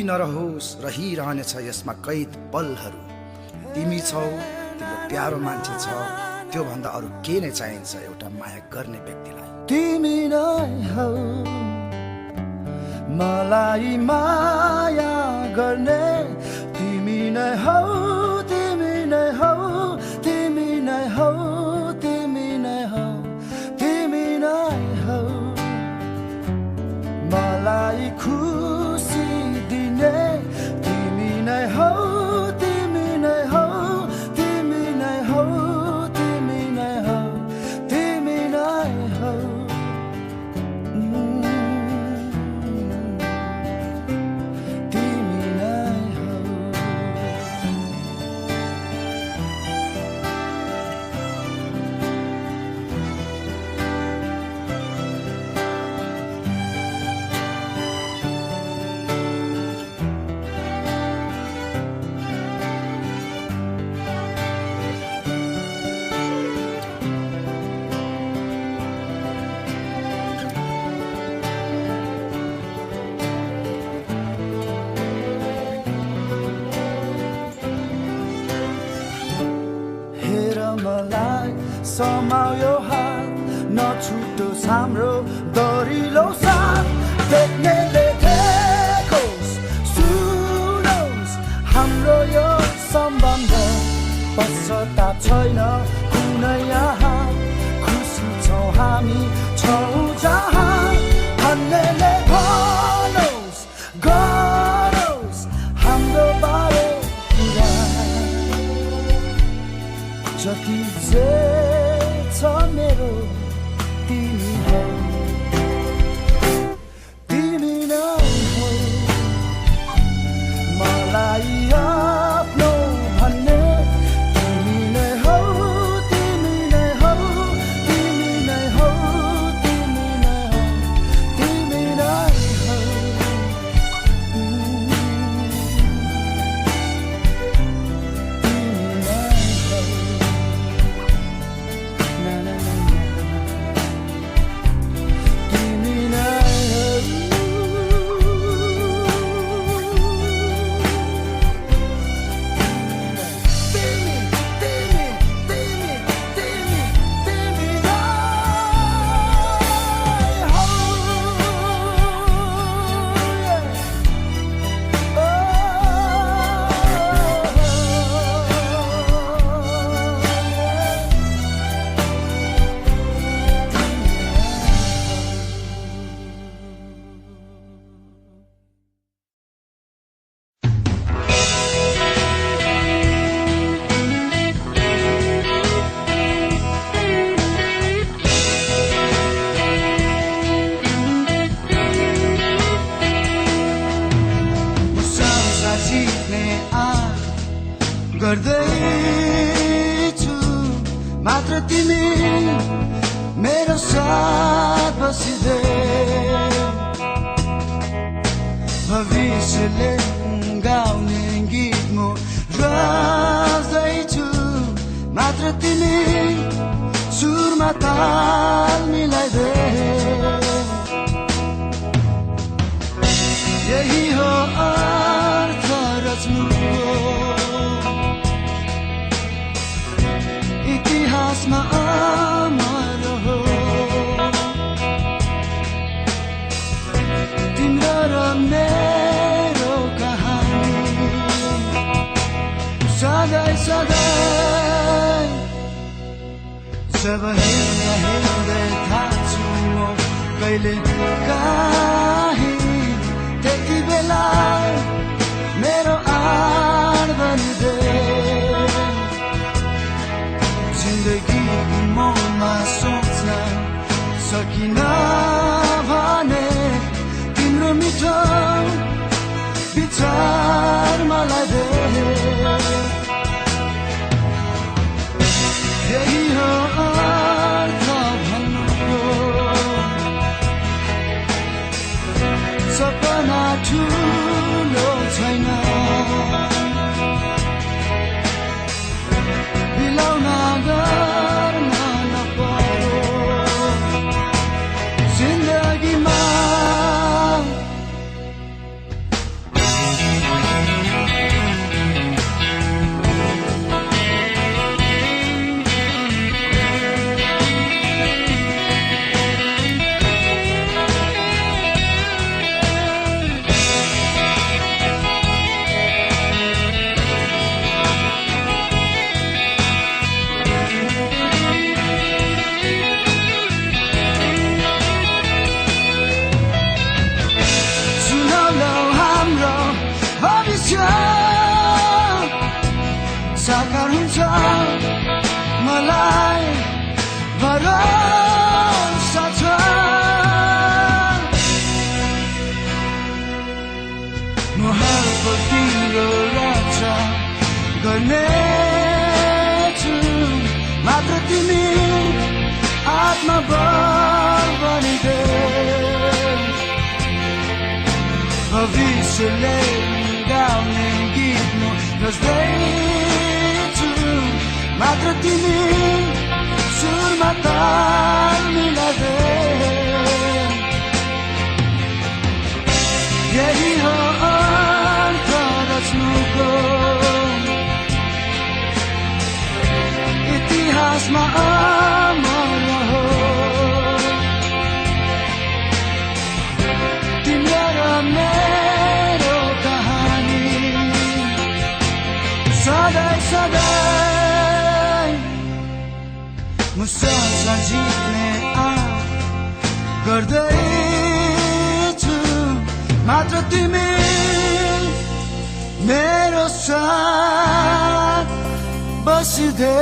नरहोस् रहिरहनेछ यसमा कैद पलहरू तिमी छौ तिम्रो प्यारो मान्छे छ त्यो भन्दा अरु के नै चाहिन्छ एउटा माया गर्ने व्यक्तिलाई तिमी नै हौ मलाई माया गर्ने तिमी नै हौ तिमी नै हौ तिमी नै हौ तिमी नै हौ तिमी नै हौ मलाई खुसी दिने तिमी नै हौ तिमी नै हौ तिमी नै हौ तिमी नै हौ तिमी नै हौ तिमी नै हौ मलाई समायो हात नछुटोस् हाम्रो दरिलो साथ देख्नेले देखोस् सुनोस् हाम्रो यो सम्बन्ध पश्चाताप छैन कुनै यहाँ खुसी छौँ हामी छौँ जहाँ भन्नेले भनोस् गरोस् हाम्रो बारे कुरा जति जे छ मेरो तिमी हौ तिमी नै हौ मलाई आफ्नो भन्ने तिमी नै हौ तिमी नै हौ तिमी नै हौ तिमी नै हौ तिमी नै हौ गर्दैछु मात्र तिमी मेरो साथ बसिदे भविष्यले गाउने गीत म गाउँदैछु मात्र तिमी सुरमा ताल मिलाइदे यही हो अर्थ रच्नुको इतिहासमा अमर हो तिम्रो र मेरो कहानी सधैँ सधैँ सब हेर्दै थाक्छु म कहिले काहीँ त्यति बेला मेरो आड बनिदे जिन्दगी मनमा सोच्न सकिन भने तिम्रो मिठो विचार मलाई दे यही हो अर्थ भन्नुको सपना ठुलो छैन बिलाउन गर्न नपरो जिन्दगीमा मोहब्बत तिम्रो रक्षा गर्नेछु मात्र तिमी आत्मबल बनिदे भविष्यले गाउने गीत म रच्दैछु मात्र तिमी सुरमा ताल मिलादे यही हो अर्थ रच्नुको इतिहासमा अमर हो तिम्रो र मेरो कहानी सधैँ सधैँ मुसासा जित्ने गर्दैछु मात्र तिमी मेरो साथ बसिदे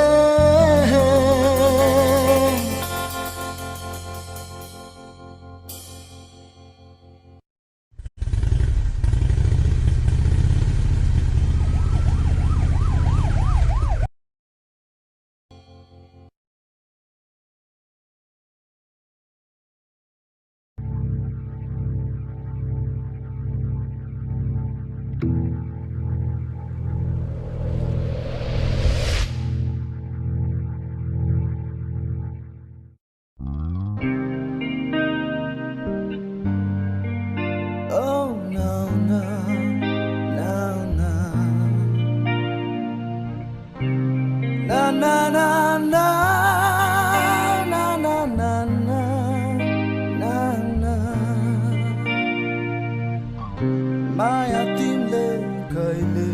माया तिमीले कहिले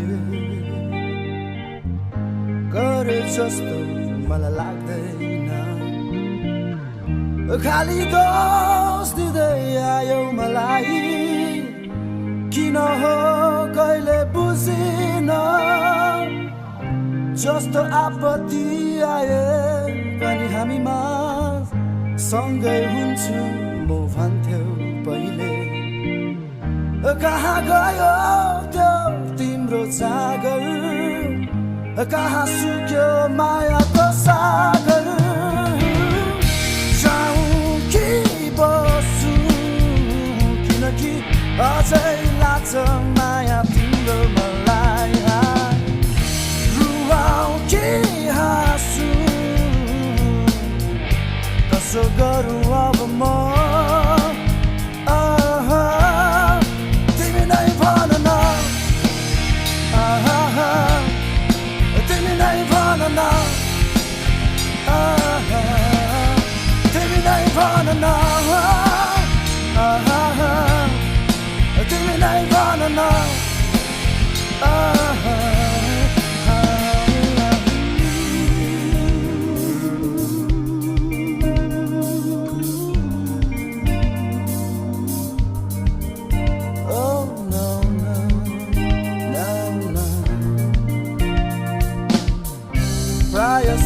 गरे जस्तो मलाई लाग्दैन खाली दोष दिँदै आयो मलाई किन हो कहिले बुझिन जस्तो आपत्ति आए पनि हामीमा सँगै हुन्छु म भन्थ्यौ पहिले कहाँ गयो त्यो तिम्रो सागर कहाँ सुक्यो मायाको सागर जाऊँ कि बसु किनकि अझै लाग्छ माया तिम्रो मलाई रुवाऊ कि हाँसु कसो गरौँ अब म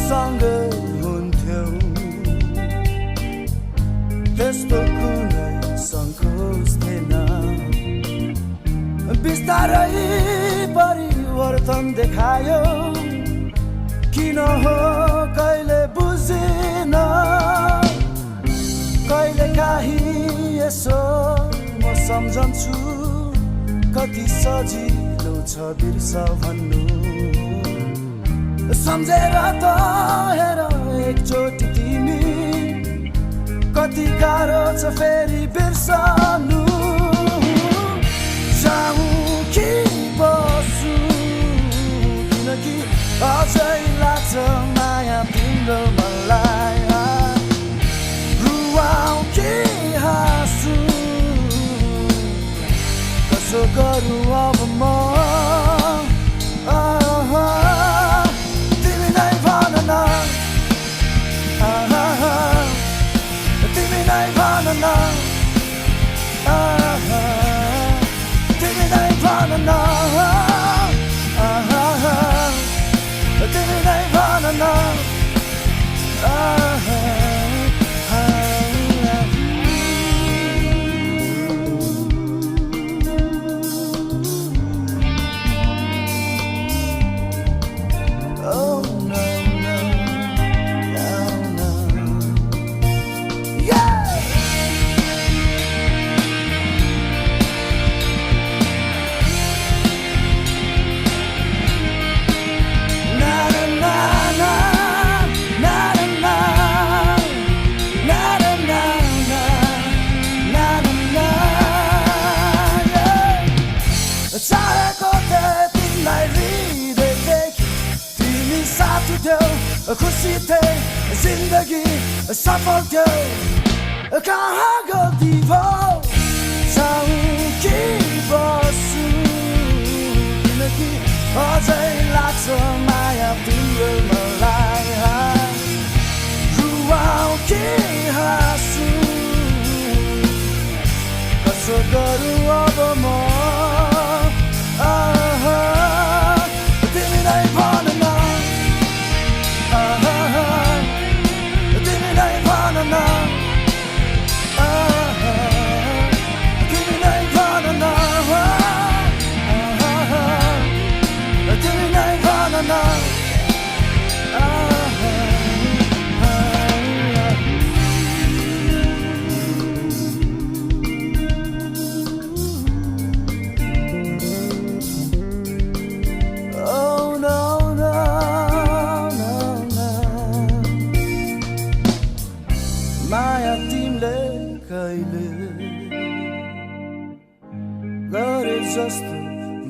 सँगै हुन्थ्यौ त्यस्तो कुनै सङ्कोच थिएन बिस्तारै परिवर्तन देखायो किन हो कहिले बुझिन कहिले काहीँ यसो म सम्झन्छु कति सजिलो छ बिर्स भन्नु सम्झेर त हेर एकचोटि तिमी कति गाह्रो छ फेरि बिर्सनु जाऊँ कि बसु किनकि अझै लाग्छ माया तिम्रो मलाई रुवाऊ कि हाँसु कसो गरौँ अब म चाहेको थिएँ तिमीलाई हृदयदेखि तिमी साथ थियौ खुसी थिए जिन्दगी सफल थियो कहाँ गल्ती भयो जाऊँ कि बस्छु किनकि अझै लाग्छ माया तिम्रो मलाई रुवाऊ कि हाँसु कसो गरौँ अब म तिमी नै भन न तिमी नै भन न तिमी नै भन न तिमी नै भन न माया तिमीले कहिले गरे जस्तो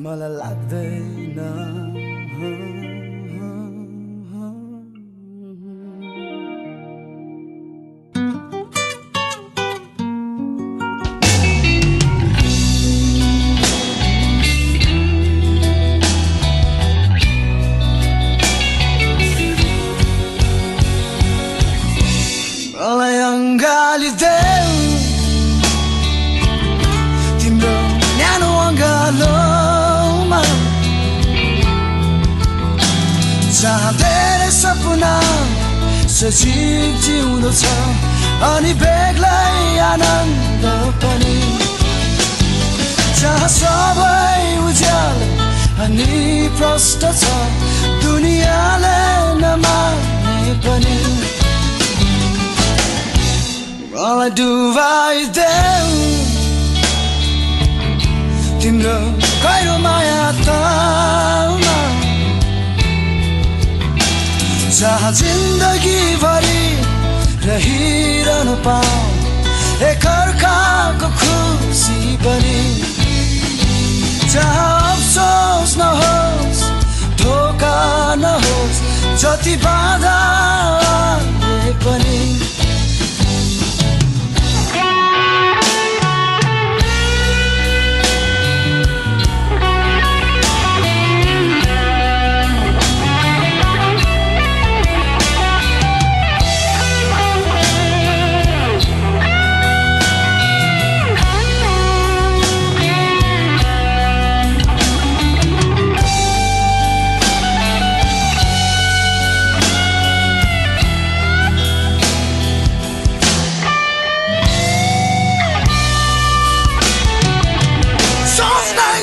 मलाई लाग्दैन मलाई अङ्गालिदेऊ तिम्रो न्यानो अङ्गालोमा जहाँ धेरै सपना सजीव जिउँदो छ अनि बेग्लै आनन्द पनि जहाँ सबै उज्यालो अनि प्रष्ट छ दुनियाँले नमाने पनि मलाई डुबाइदेऊ तिम्रो गहिरो माया तालमा जहाँ जिन्दगीभरि रहिरहनु पाऊँ एकअर्काको खुसी पनि जहाँ अफसोस नहोस् धोका नहोस् जति बाधा आए पनि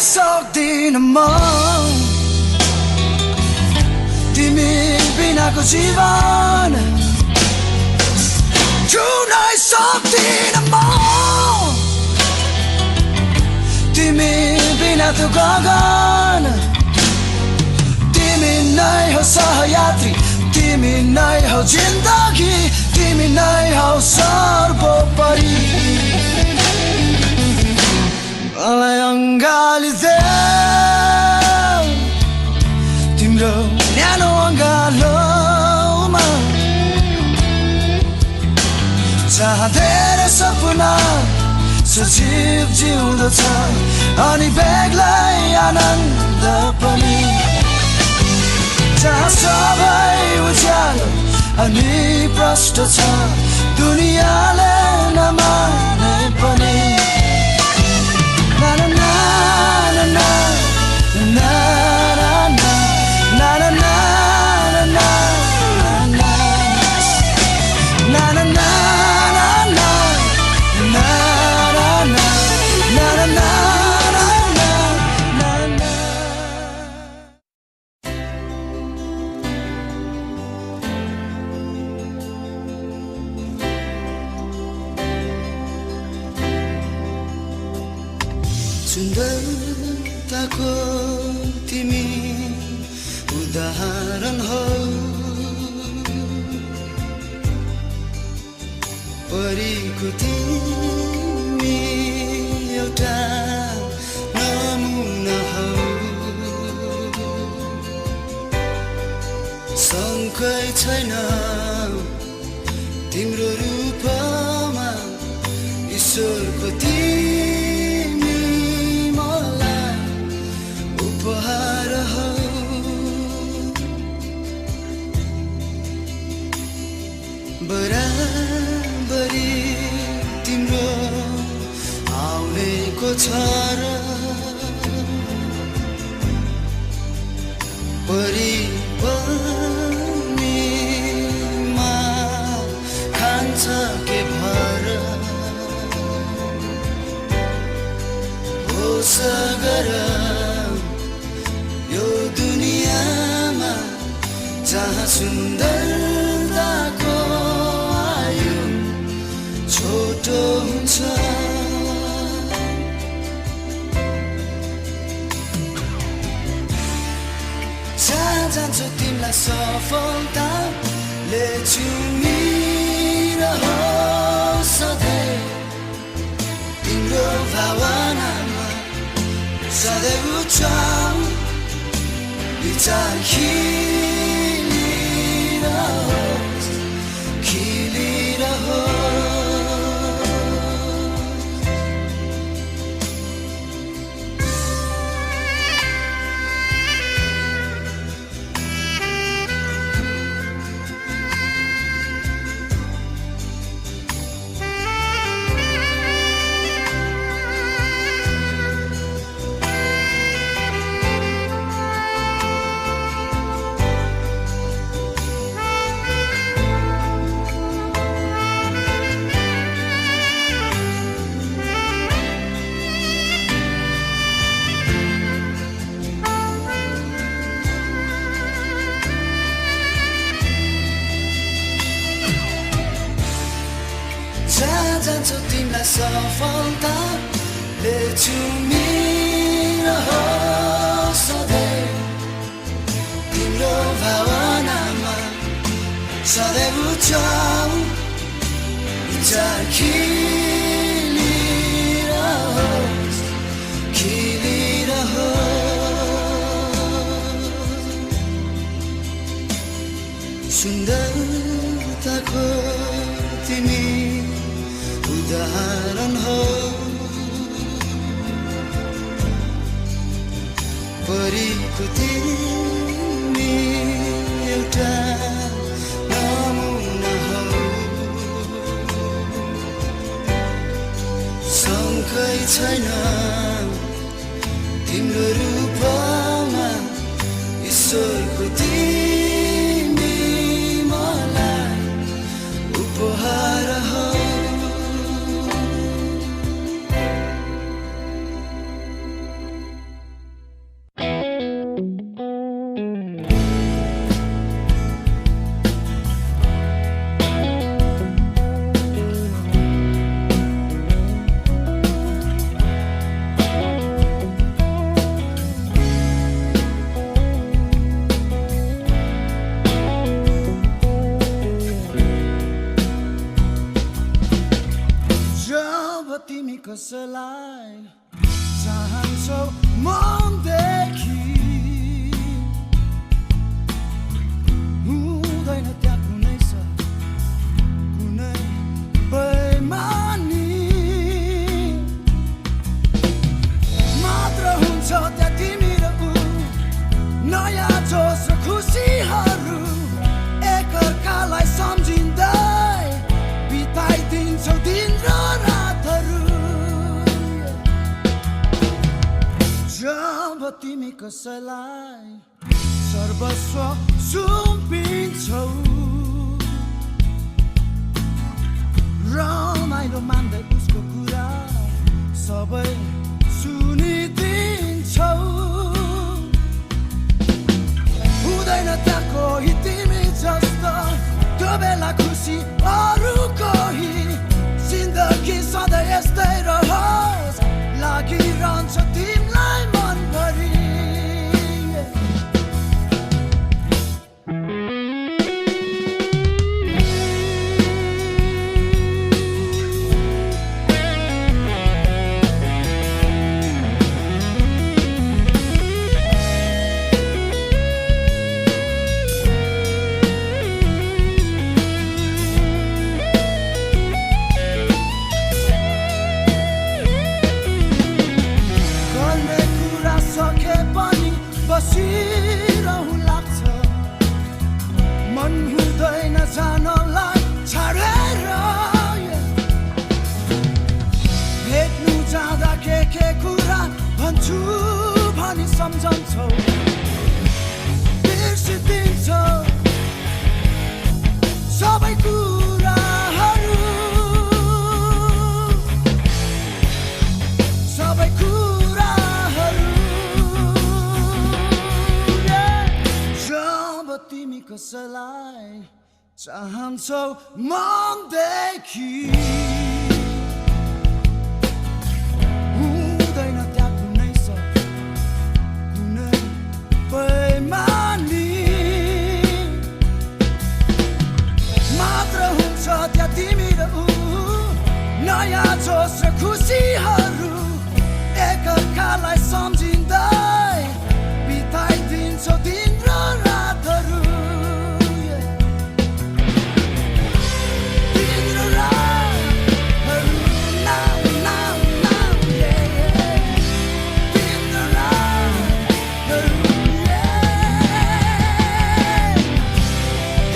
सक्दिन म तिमी बिनाको जीवन छुनै सक्दिन म तिमी बिना त्यो गगन तिमी नै हो सहयात्री तिमी नै हो जिन्दगी तिमी नै हो सर्वोपरि मलाई अङ्गालिदेऊ तिम्रो न्यानो अङ्गालोमा जहाँ धेरै सपना सजीव जिउँदो छ अनि बेग्लै आनन्द पनि जहाँ सबै उज्यालो अनि प्रष्ट छ दुनियाँले नमाने पनि सुन्दरताको तिमी उदाहरण हो परीको तिमी एउटा नमुना हो छैन तिम्रो रूपमा ईश्वरको तिमी मलाई उपहार हौ बराबरी तिम्रो आउनेको छ र परिपनीमा खान्छ के भर होस गर यो दुनियाँमा जहाँ सुन्दरताको आयु छोटो हुन्छ जान्छ तिमीलाई सफलताले चुमिरहोस् सधैँ तिम्रो भावनामा सधैँ उचाउ विचार खिलिरहोस् खिलिरहोस् जान्छौ तिमीलाई सफलताले चुमिरहोस् सधैँ तिम्रो भावनामा सधैँ उचाउ विचार खिलिरहोस् खिलिरहोस् सुन्दरताको तिमी उदाहरण हो परीको तिमी एउटा नमुना हो शङ्कै छैन तिम्रो रूपमा ईश्वरको तिमी मलाई उपहार हो कसलाई चाहन्छौ मनदेखि हुँदैन त्यहाँ कुनै छ कुनै बेइमानी मात्र हुन्छ त्यहाँ तिमी र ऊ नयाँ जोस र खुसीहरू एकअर्कालाई सम्झिँदै बिताइदिन्छौ दिन र रातहरू जब तिमी कसैलाई सर्वस्व सुम्पिन्छौ रमाइलो मान्दै उसको कुरा सबै सुनिदिन्छौ हुँदैन त्यहाँ कोही तिमी जस्तो त्यो बेला खुसी अरू कोही जिन्दगी सधैँ यस्तै रहोस् लागिरहन्छ तिमीलाई मनभरि पनि बसिरहु लाग्छ मन हुँदैन जानलाई छाडेर भेट्नु जाँदा के कुरा भन्छु भनी सम्झन्छौ बिर्सिदिन्छौ सबै कुराहरू सबै कुराहरू जब तिमी कसैलाई चाहन्छौ मनदेखि हुँदैन त्यहाँ कुनै कुनै बेइमानी मात्र हुन्छ त्यहाँ तिमी र ऊ नयाँ जोस र खुसीहरू एकअर्कालाई सम्झिँदै बिताइदिन्छौ दिन र रातहरू दिन र रातहरू नाम नाम नाम दिन र रातहरू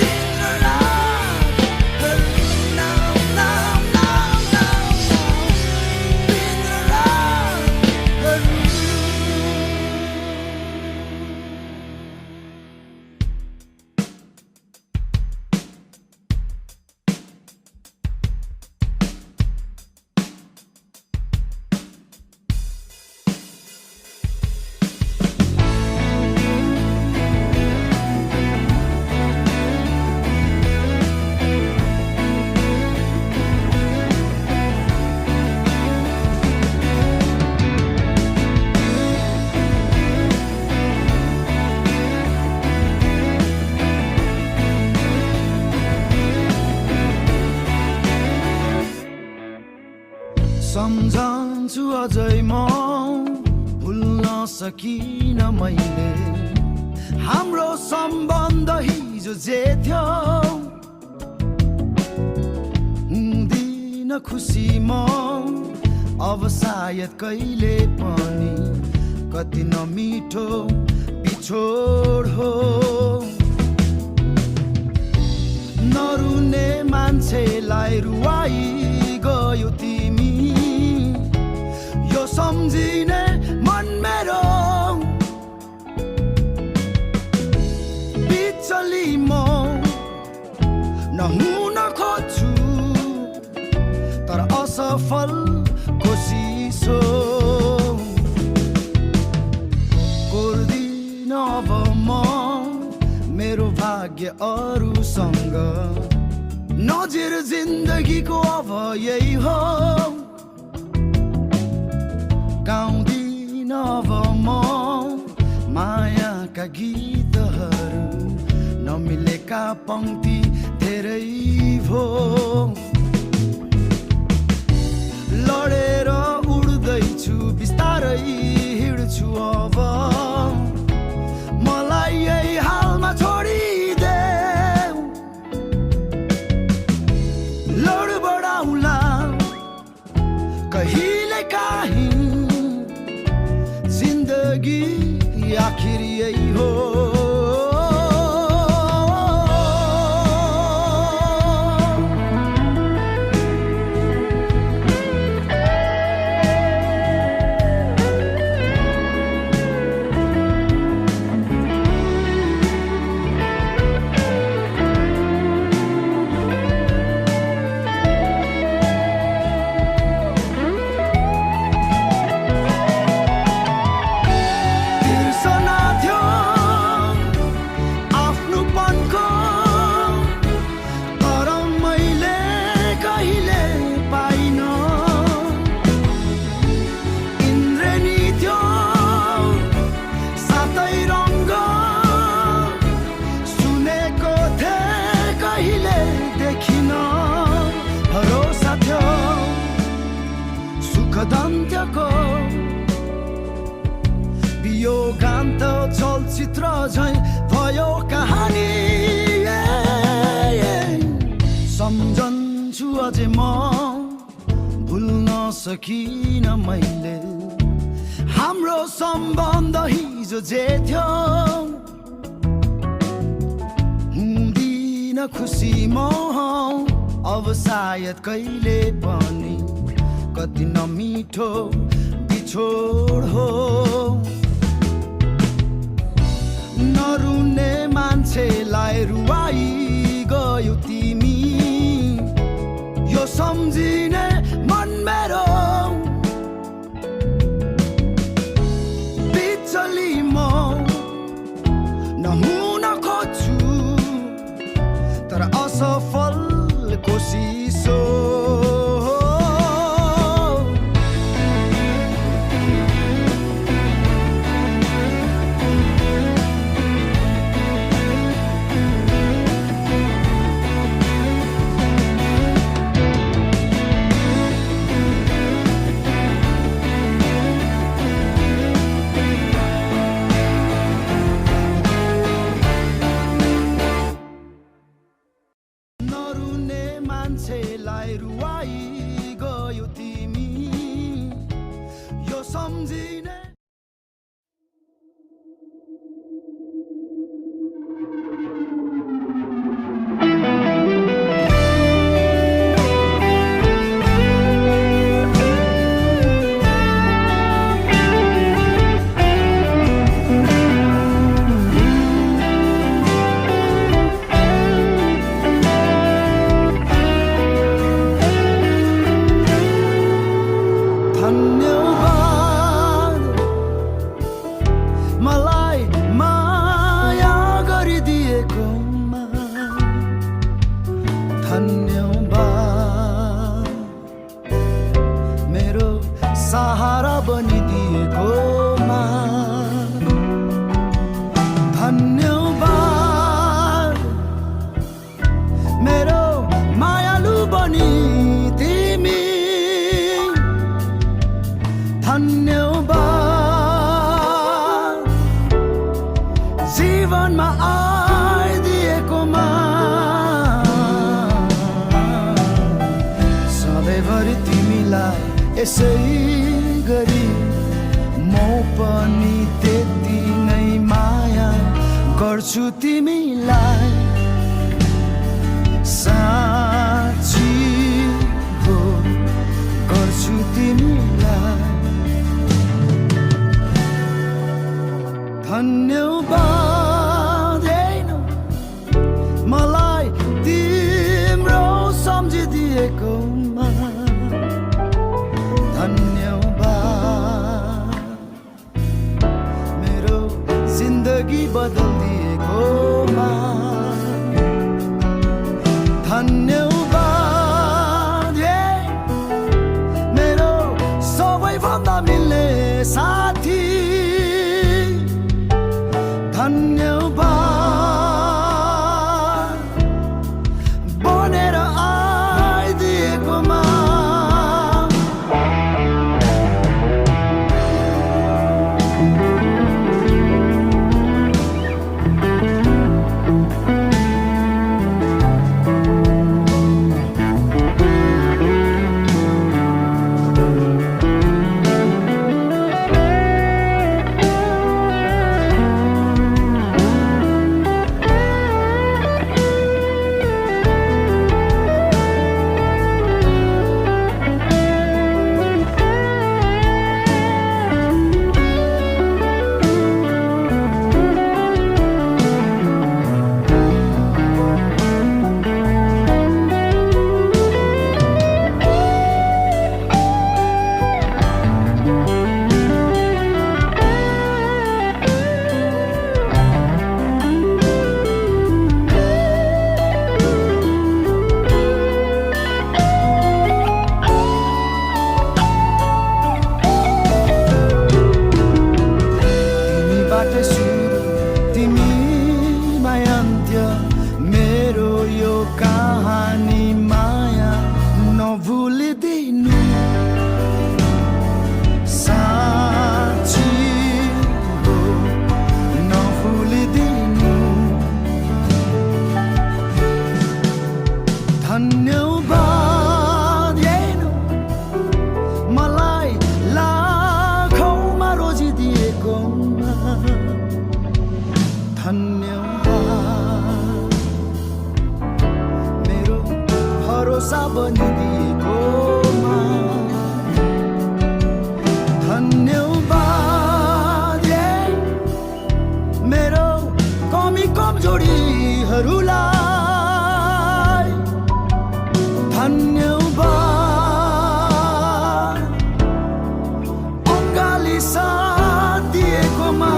दिन र रातहरू नाम नाम नाम नाम दिन र रातहरू सम्झन्छु अझै म भुल्न सकिन मैले हाम्रो सम्बन्ध हिजो जे थियो हुँदिन खुसी म अब सायद कहिले पनि कति नमिठो बिछोड हो नरुने मान्छेलाई रुवाई गयो तिमी यो सम्झिने मन मेरो बिचली म नहुन खोज्छु तर असफल कोसिस हो कोर्दिन अब म मेरो भाग्य अरूसँग नजिर जिन्दगीको अब यही हो गाउँदिन अब म मायाका गीतहरू नमिलेका पंक्ति धेरै भो लडेर उड्दैछु बिस्तारै हिँड्छु अब मलाई यही हालमा छोडिदेऊ लोड बढाउला कहिले काहीँ जिन्दगी आखिर यही हो दन्त्यको वियोगान्त चलचित्र झैं भयो कहानी सम्झन्छु अझै म भुल्न सकिन मैले हाम्रो सम्बन्ध हिजो जे थियो हुँदिन खुसी म अब सायद कहिले पनि कति नमिठो बिछोड हो नरुने मान्छेलाई रुवाई गयो तिमी यो सम्झिने मन मेरो बिचली म नहुन खोज्छु तर असफल कोसिस हो मान्छेलाई रुवाई गयो तिमी यो सम्झिने मलाई माया गरिदिएकोमा धन्यवाद मेरो सहारा बनिदिएकोमा धन्यवाद मेरो मायालु बनी तिमी धन्यवाद जीवनमा आइदिएकोमा सधैँभरि तिमीलाई यसै गरी म पनि त्यति नै माया गर्छु तिमीलाई साँच्ची हो गर्छु तिमीलाई धन्यवाद मलाई तिम्रो सम्झिदिएकोमा धन्यवाद मेरो जिन्दगी बदलिदिएकोमा धन्यवाद मेरो सबैभन्दा मिल्ने साथी धन्यवाद बनेर आइदिएकोमा धन्यवाद मेरो भरोसा बनिदिएकोमा धन्यवाद मेरो कमी कमजोरीहरूलाई धन्यवाद अङ्गाली साथ दिएकोमा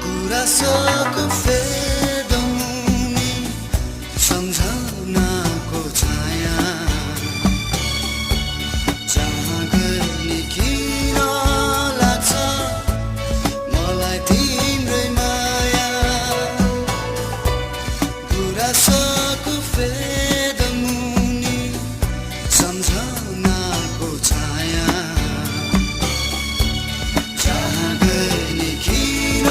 गुराँसको फेदमुनि सम्झनाको छाया जहाँ गए किन लाग्छ मलाई तिम्रै माया गुराँसको फेदमुनि सम्झनाको छाया जहाँ गए किन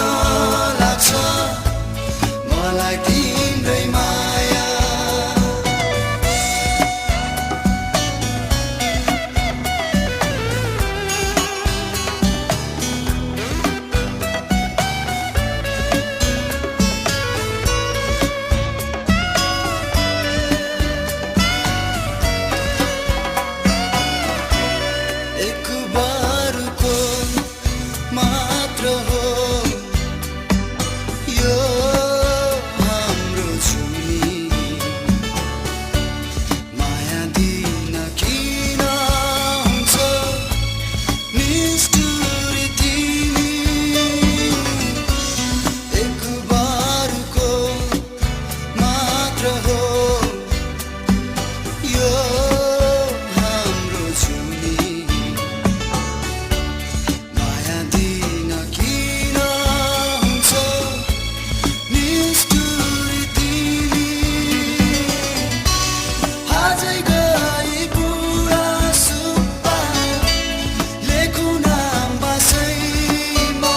मलाई तिम्रै माया एक बारको मात्र हो यो हाम्रो जुनी माया दिन किन हुन्छ निष्ठुरी तिमी एक बारको मात्र हो यो हाम्रो जुनी माया दिन किन हुन्छ निष्ठुरी तिमी आजै गई बुढा सुब्बा लेखु नाम बासैमा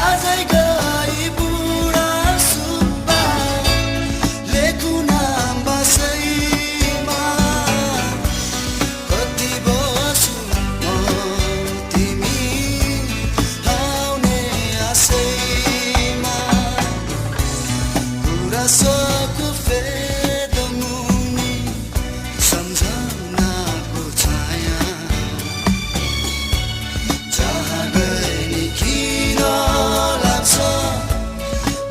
आजै गई बुढा सुब्बा लेखु नाम बासैमा कति बसु म तिमी आउने आशैमा गुराँसको फेदमुनि सम्झनाको छाया जहाँ गए किन लाग्छ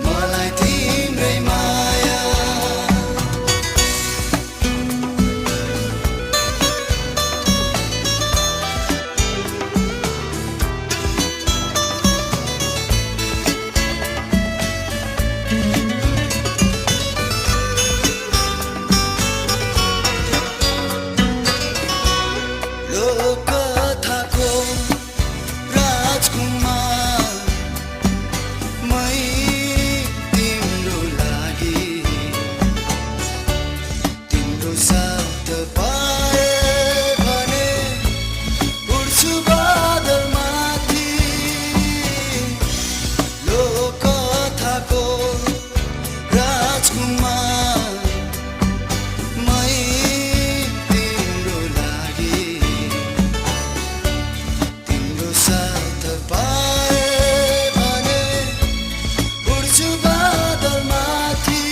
मलाई तिम्रै माया लोककथाको राजकुमार मै तिम्रो लागि तिम्रो शब्द पाए भने उड्छु बादलमाथि लोककथाको राजकुमार मै तिम्रो लागि तिम्रो साथ पाए भने उड्छु बादलमाथि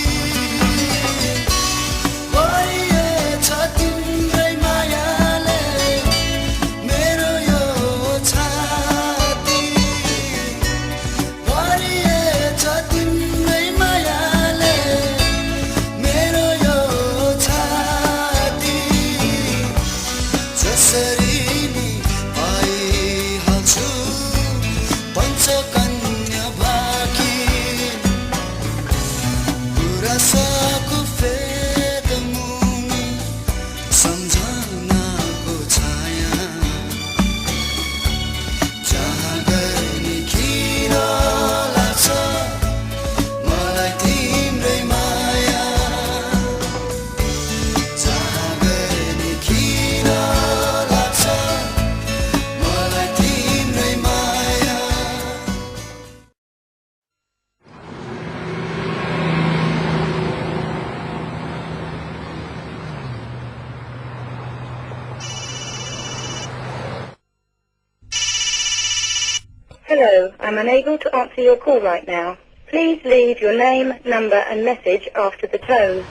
Hello, I'm unable to answer your call right now. Please leave your name, number and message after the tone.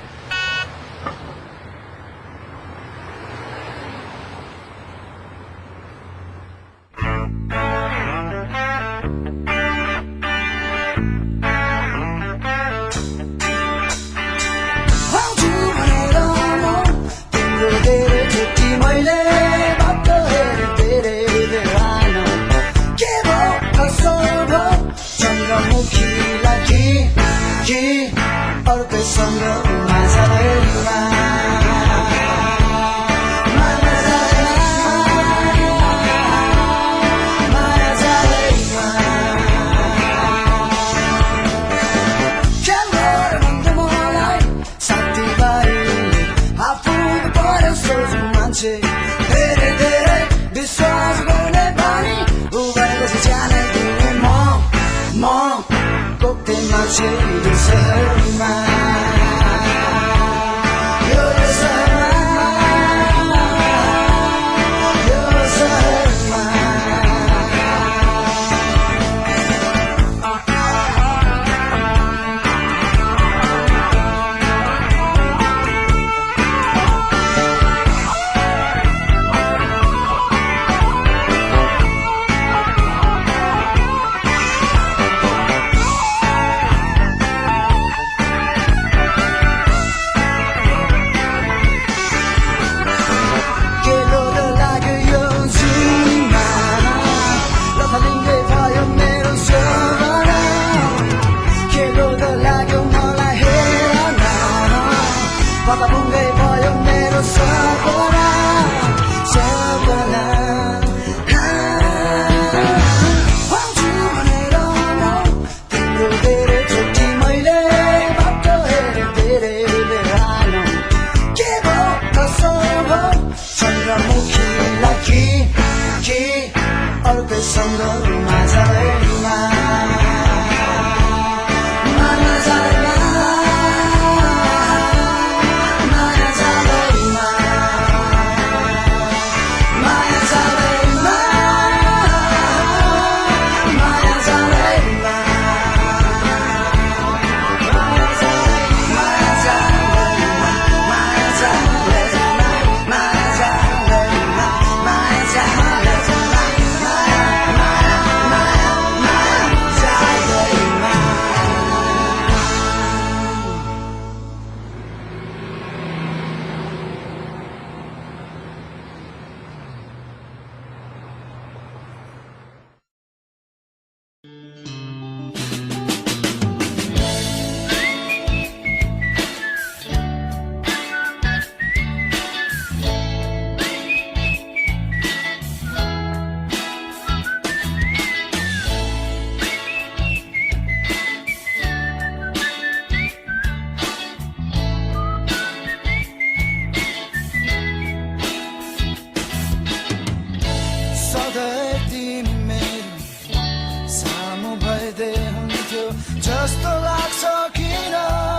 जस्तो लाग्छ किन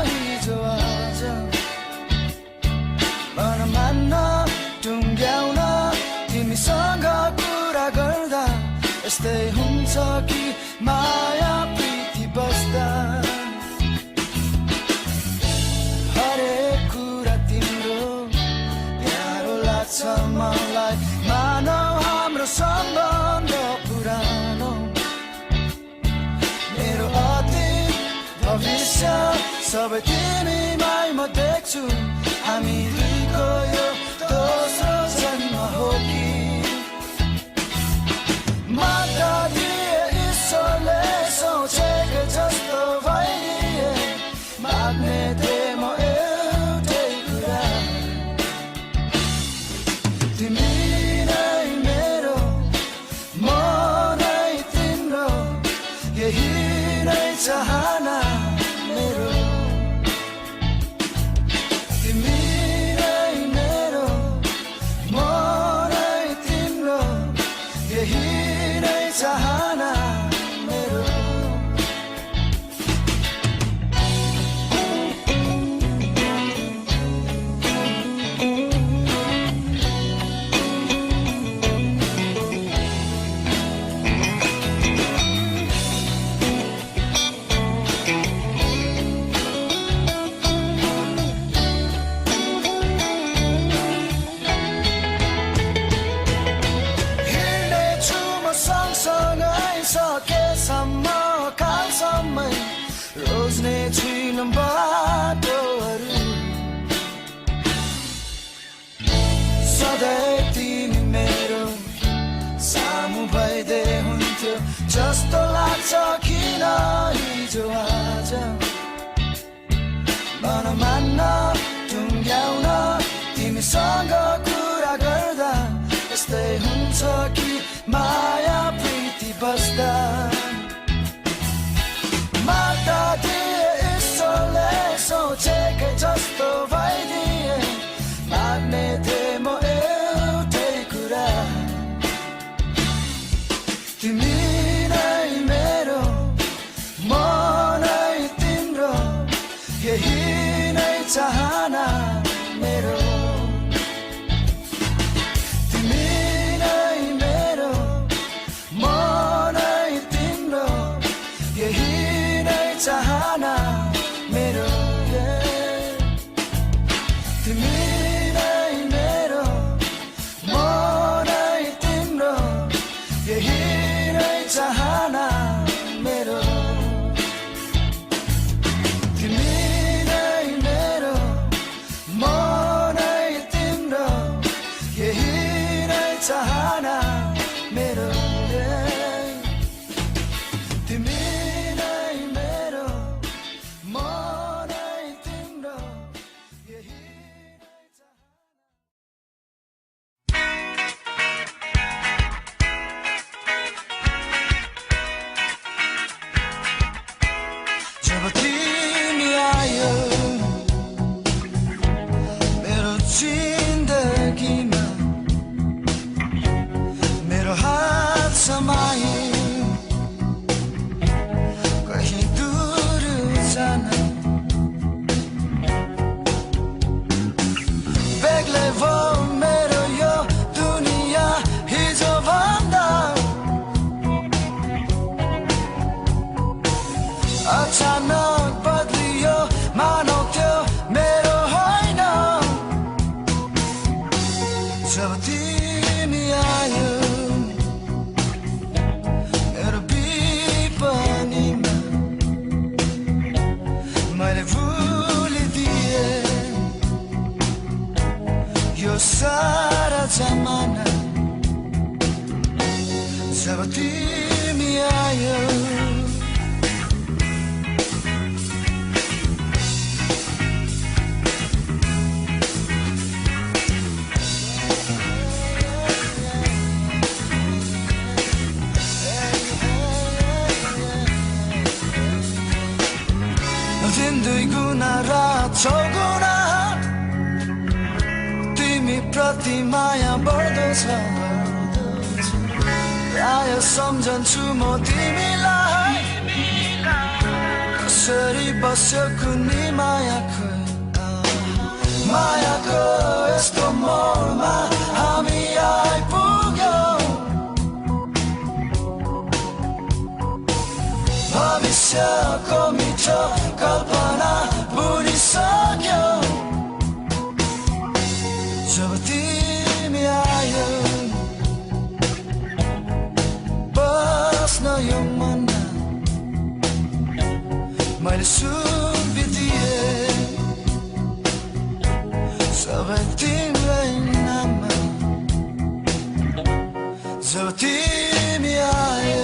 हिजो आज मन मान्न टुङ्ग्याउन तिमीसँग कुरा गर्दा यस्तै हुन्छ कि माया प्रीति बस्दा हरेक कुरा तिम्रो प्यारो लाग्छ मलाई मानौ हाम्रो सम्बन्ध पुरानो मेरो अतीत भविष्य सबै तिमीमै म देख्छु हामी दुईको यो दोस्रो जन्म हो कि माता दिए ईश्वरले सोचेको जस्तो भइदिए माग्ने थिएँ म एउटै कुरा तिमी नै मेरो म नै तिम्रो यही नै चाहना मेरो तिमी जस्तो लाग्छ किन हिजो आज मन मान्न टुङ्ग्याउन तिमीसँग कुरा गर्दा यस्तै हुन्छ कि माया प्रीति बस्दा माग्दा दिए ईश्वरले सोचेकै जस्तो भइदिए माग्ने थिए म एउटै कुरा तिमी नै मेरो म नै तिम्रो यही नै चाहना मेरो तिमी नै मेरो म नै तिम्रो यही नै चाहना मेरो तिमी नै मेरो म नै तिम्रो यही नै चाहना मेरो तिमी नै मेरो म नै तिम्रो यही नै चाहना मेरो तिमी नै मेरो म नै तिम्रो यही नै जब तिमी आयो मेरो जिन्दगीमा मेरो हात समायो कहीं दूर जान बेग्लै भयो मेरो यो दुनिया हिजो भन्दा अचानक बदलियो मानौ त्यो मेरो होइन जब तिमी आयो मेरो विपनीमा मैले भुलिदिए यो सारा जमाना जब तिमी आयो दिन दुई गुना रात 6 गुना तिमी प्रति माया बढ्दछ प्राय सम्झन्छु म तिमीलाई कसरी बस्यो कुनै मायाको यस्तो मोडमा हामी आइपुग्यौँ भविष्यको मिठो कल्पना बुनिसक्यो जब तिमी आयो बस्न यो मनमा मैले सुम्पिदिएँ सबै तिम्रै नाममा जब तिमी आयो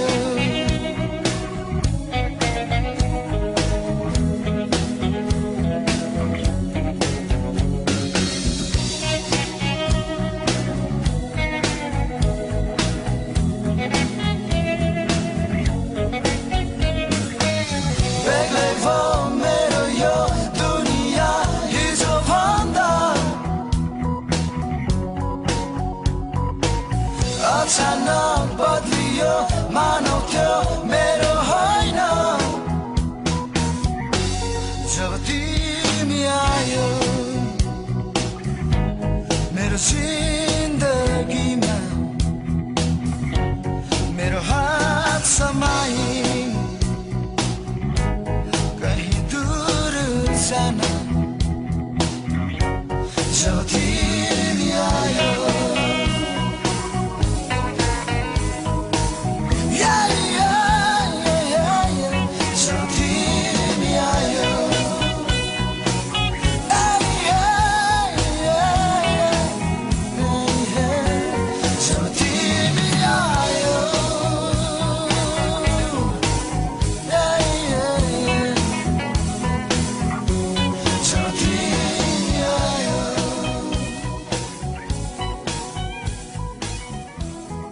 अचानक बदलियो मानौ त्यो मेरो होइन जब तिमी आयो मेरो